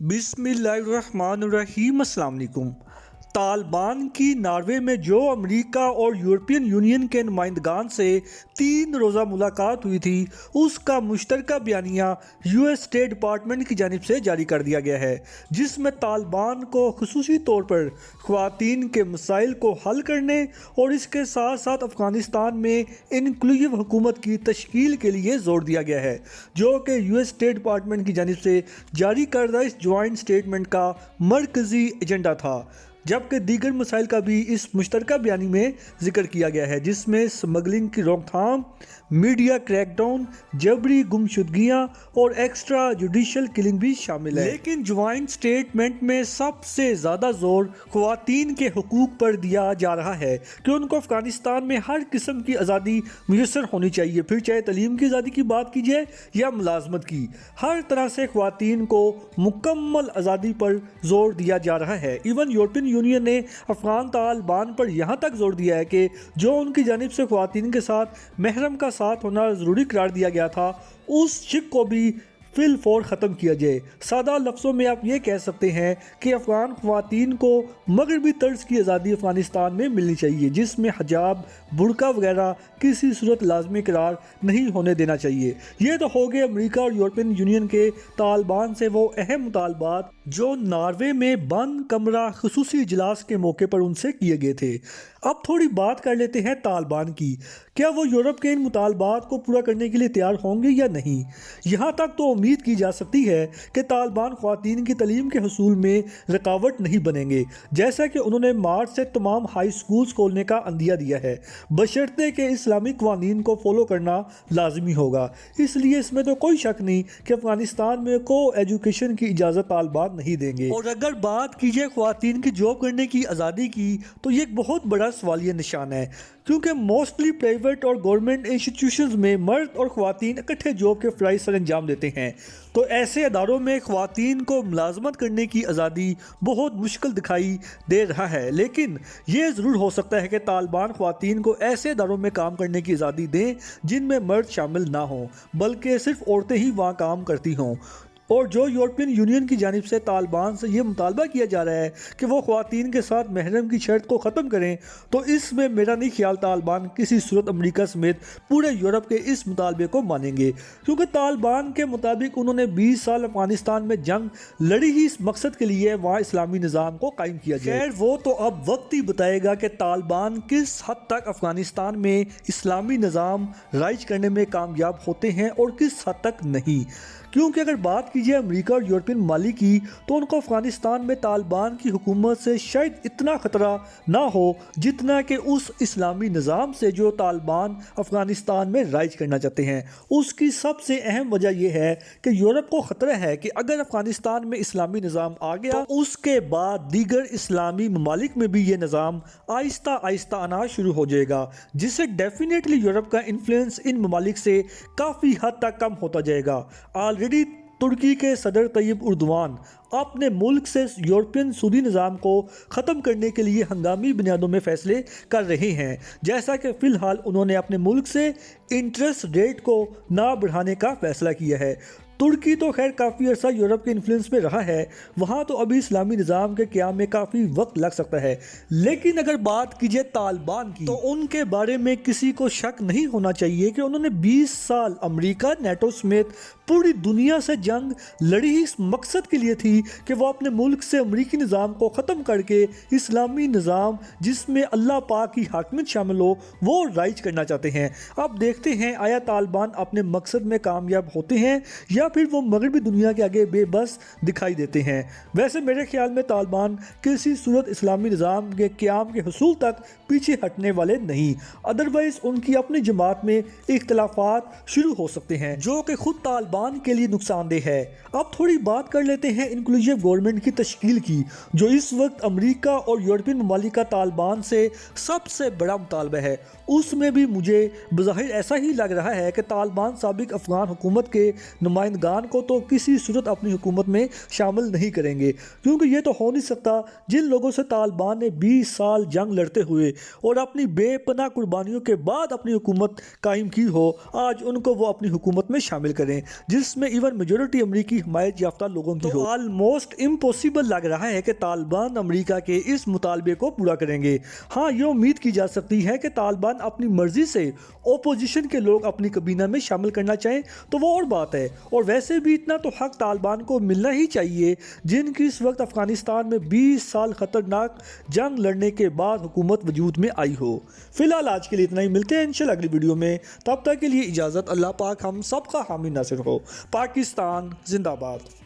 बिस्मिल्लाहिर्रहमानिर्रहीम। अस्सलाम वालेकुम। तालिबान की नॉर्वे में जो अमेरिका और यूरोपियन यूनियन के नुमाइंदगान से 3 रोज़ा मुलाकात हुई थी, उसका मुश्तरका बयानिया यूएस स्टेट डिपार्टमेंट की जानिब से जारी कर दिया गया है, जिसमें तालिबान को खुसूसी तौर पर ख़वातीन के मसाइल को हल करने और इसके साथ साथ अफ़गानिस्तान में इनक्लूसिव हुकूमत की तश्कील के लिए ज़ोर दिया गया है, जो कि यूएस स्टेट डिपार्टमेंट की जानिब से जारी करदा इस जॉइंट स्टेटमेंट का मरकज़ी एजेंडा था। जबकि दीगर मसाइल का भी इस मुश्तरका बयानी में जिक्र किया गया है, जिसमें स्मगलिंग की रोकथाम, मीडिया क्रैकडाउन, जबरी गुमशुदगियाँ और एक्स्ट्रा जुडिशल किलिंग भी शामिल है। लेकिन ज्वाइंट स्टेटमेंट में सबसे ज़्यादा जोर ख़वातीन के हुकूक पर दिया जा रहा है कि उनको अफ़गानिस्तान में हर किस्म की आज़ादी मुयसर होनी चाहिए, फिर चाहे तलीम की आज़ादी की बात की जाए या मुलाजमत की। हर तरह से ख़वातीन को मुकम्मल आज़ादी पर जोर दिया जा रहा है। इवन यूरोपियन यूनियन ने अफ़गान तालिबान पर यहाँ तक जोर दिया है कि जो उनकी जानिब से ख़वातीन के साथ महरम का साथ होना ज़रूरी करार दिया गया था, उस शिक को भी फिल फौर ख़त्म किया जाए। सादा लफ्ज़ों में आप ये कह सकते हैं कि अफ़गान ख़वातीन को मगरबी तर्ज की आज़ादी अफ़गानिस्तान में मिलनी चाहिए, जिसमें हिजाब, बुर्का वगैरह किसी सूरत लाजमी करार नहीं होने देना चाहिए। ये तो हो गए अमेरिका और यूरोपियन यूनियन के तालिबान से वो अहम मुतालबात जो नॉर्वे में बंद कमरा खुसूसी इजलास के मौके पर उनसे किए गए थे। अब थोड़ी बात कर लेते हैं तालिबान की। क्या वो यूरोप के इन मुतालबात को पूरा करने के लिए तैयार होंगे या नहीं? यहाँ तक तो उम्मीद की जा सकती है कि तालिबान ख़वातीन की तलीम के हसूल में रुकावट नहीं बनेंगे, जैसा कि उन्होंने मार्च से तमाम हाई स्कूल्स खोलने का अंदिया दिया है, बशर्ते कि इस्लामी क़वानीन को फॉलो करना लाजमी होगा। इसलिए इसमें तो कोई शक नहीं कि अफ़गानिस्तान में को एजुकेशन की इजाज़त तालिबान नहीं देंगे। और अगर बात की जाए ख़वातीन की जॉब करने की आज़ादी की, तो ये एक बहुत बड़ा सवालिया निशान है, क्योंकि मोस्टली प्राइवेट और गवर्नमेंट इंस्टीट्यूशंस में मर्द और ख़वातीन इकट्ठे जॉब के फ़राइज़ सर अंजाम देते हैं। तो ऐसे अदारों में ख़वातीन को मुलाजमत करने की आज़ादी बहुत मुश्किल दिखाई दे रहा है। लेकिन ये ज़रूर हो सकता है कि तालिबान ख़वातीन को ऐसे अदारों में काम करने की आज़ादी दें जिनमें मर्द शामिल ना हों, बल्कि सिर्फ औरतें ही वहाँ काम करती हों। और जो यूरोपियन यूनियन की जानिब से तालिबान से ये मुतालबा किया जा रहा है कि वो ख़वातीन के साथ महरम की शर्त को ख़त्म करें, तो इसमें मेरा नहीं ख्याल तालिबान किसी सूरत अमेरिका समेत पूरे यूरोप के इस मुतालबे को मानेंगे, क्योंकि तालिबान के मुताबिक उन्होंने 20 साल अफ़गानिस्तान में जंग लड़ी ही इस मकसद के लिए वहाँ इस्लामी निज़ाम को कायम किया जाए। खैर वो तो अब वक्त ही बताएगा कि तालिबान किस हद तक अफ़गानिस्तान में इस्लामी निज़ाम राइज करने में कामयाब होते हैं और किस हद तक नहीं। क्योंकि अगर बात कीजिए अमेरिका और यूरोपियन ममालिक की, तो उनको अफ़गानिस्तान में तालिबान की हुकूमत से शायद इतना ख़तरा ना हो जितना कि उस इस्लामी निज़ाम से जो तालिबान अफ़गानिस्तान में राइज करना चाहते हैं। उसकी सबसे अहम वजह यह है कि यूरोप को ख़तरा है कि अगर अफ़गानिस्तान में इस्लामी निज़ाम आ गया, तो उसके बाद दीगर इस्लामी ममालिक में भी ये निज़ाम आहिस्ता आहिस्ता आना शुरू हो जाएगा, जिससे डेफिनेटली यूरोप का इन्फ्लुएंस इन ममालिक से काफ़ी हद तक कम होता जाएगा। ऑलरेडी तुर्की के सदर तैयब उर्दवान अपने मुल्क से यूरोपियन सूदी निज़ाम को ख़त्म करने के लिए हंगामी बुनियादों में फ़ैसले कर रहे हैं, जैसा कि फ़िलहाल उन्होंने अपने मुल्क से इंटरेस्ट रेट को ना बढ़ाने का फ़ैसला किया है। तुर्की तो खैर काफ़ी अर्सा यूरोप के इन्फ्लुएंस में रहा है, वहाँ तो अभी इस्लामी निज़ाम के क़याम में काफ़ी वक्त लग सकता है। लेकिन अगर बात कीजिए तालिबान की, तो उनके बारे में किसी को शक नहीं होना चाहिए कि उन्होंने 20 साल अमेरिका, नेटो समेत पूरी दुनिया से जंग लड़ी ही इस मकसद के लिए थी कि वो अपने मुल्क से अमरीकी निज़ाम को ख़त्म करके इस्लामी निज़ाम जिसमें अल्लाह पाक की हाकमियत शामिल हो, वो राइज करना चाहते हैं। अब देखते हैं आया तालिबान अपने मकसद में कामयाब होते हैं या फिर वो मगरबी दुनिया के आगे बेबस दिखाई देते हैं। वैसे मेरे ख्याल में तालिबान किसी सूरत इस्लामी निज़ाम के क़याम के हसूल तक पीछे हटने वाले नहीं, अदरवाइज़ उनकी अपनी जमात में इख्तलाफात शुरू हो सकते हैं, जो कि खुद तालिबान के लिए नुकसानदेह है। अब थोड़ी बात कर लेते हैं इंक्लूसिव गवर्नमेंट की तश्कील की, जो इस वक्त अमेरिका और यूरोपियन ममालिक का तालिबान से सबसे बड़ा मुतालबा है। उसमें भी मुझे बज़ाहिर ऐसा ही लग रहा है कि तालिबान साबिक अफ़गान हुकूमत के नुमाइंदगान को तो किसी सूरत अपनी हुकूमत में शामिल नहीं करेंगे, क्योंकि ये तो हो नहीं सकता जिन लोगों से तालिबान ने 20 साल जंग लड़ते हुए और अपनी बेपनाह कुर्बानियों के बाद अपनी हुकूमत कायम की हो, आज उनको वो अपनी हुकूमत में शामिल करें। جس میں ایون میجورٹی امریکی حمایت یافتہ لوگوں کی ہو۔ آلموسٹ امپوسیبل لگ رہا ہے کہ طالبان امریکہ کے اس مطالبے کو پورا کریں گے۔ ہاں، یہ امید کی جا سکتی ہے کہ طالبان اپنی مرضی سے اپوزیشن کے لوگ اپنی کابینہ میں شامل کرنا چاہیں تو وہ اور بات ہے، اور ویسے بھی اتنا تو حق طالبان کو ملنا ہی چاہیے جن کی اس وقت افغانستان میں 20 سال خطرناک جنگ لڑنے کے بعد حکومت وجود میں آئی ہو۔ فی الحال آج کے لیے اتنا ہی، ملتے ہیں انشاءاللہ اگلی ویڈیو میں، تب تک کے لیے اجازت۔ اللہ پاک ہم سب کا حامی ناصر ہو۔ پاکستان زندہ باد۔